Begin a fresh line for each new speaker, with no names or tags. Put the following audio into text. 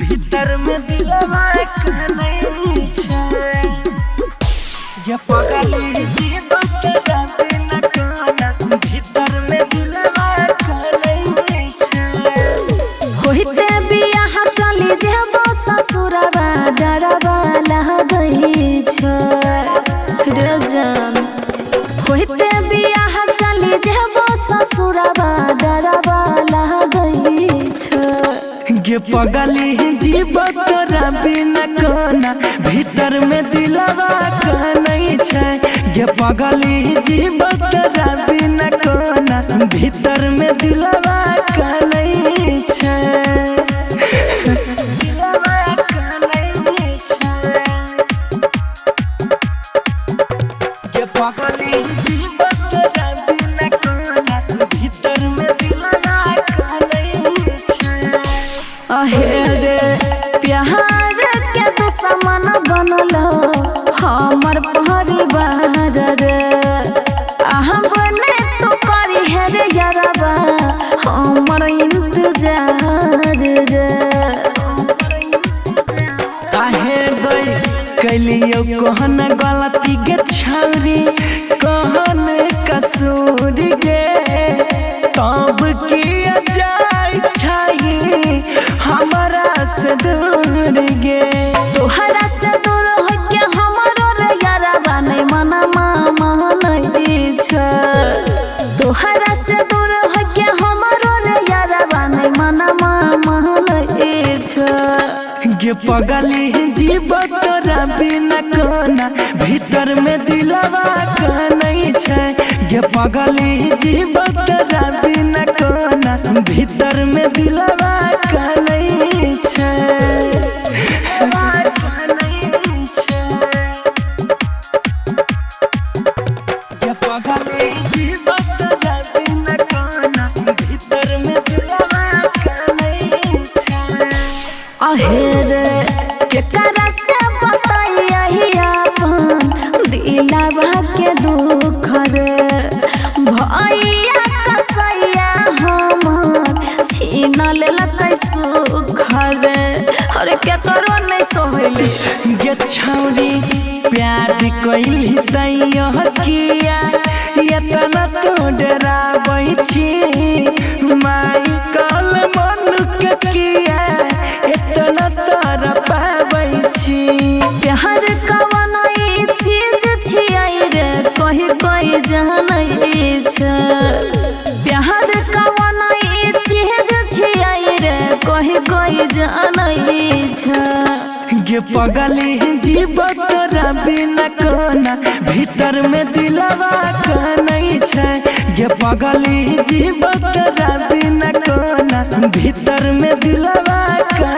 भीतर में दिलवा का नहीं छे ये पगली दीपक राते न कोना भीतर में दिलवा का नहीं छे
होइते बियाह चली जेबो ससुरवा डरवा लागई छ रे जान होइते बियाह चली जेबो ससुरवा डरवा लागई छ
ये पगली जीवक तोरा बिना कोना भीतर में दिलवा का नहीं छे ये पगली जीवक तोरा बिना कोना भीतर में दिलवा का नहीं छे दिलवा का नहीं छे ये पगली जीवक तोरा बिना कोना भीतर में दिलवा का नहीं छे
अहेरे प्यार के दुश्मन बनल हमर परिवार रे बने तो करी है रे यारबा हमर इंतजार रे
काहे गई कलियो कहन गलती के छौरी कहन कसूर गे तब किया जाय छही हमरा से दूर गे
तोहरा से दूर हो के हमरो रे यारबा नहीं मनमा मानै छ तोहरा से दूर हो के हमरो रे यारबा नहीं मनमा मानै छ
ये पगली जीवक तोरा बिना कोना भीतर में दिलवा का नहीं छे ये पगली जीवक तोरा बिना कोना भीतर में दिलवा का नहीं छे नहीं छे ये पगली जीवक तोरा बिना कोना भीतर में दिलवा का नहीं छे
अहेरे केकरा से बताइए अपन दिलवा के दुख रे भैया कसैया हमर छीन लेलकै सुख रे अरे केकरो नहीं सोहले
ये छौरी प्यार कइली तैयो किया एतना तो डराबै छी माई कल मन के किया एतना तोरा पाबै छी
प्यार कवन ई चीज छियै रे कोई जानै छ प्यार कवन ई चीज छियै रे कोई जानै छ
ये पगली जीवक तोरा बिना कोना भीतर में दिलवा का नहीं छे ये पगली जीवक तोरा बिना कोना भीतर में दिलवा का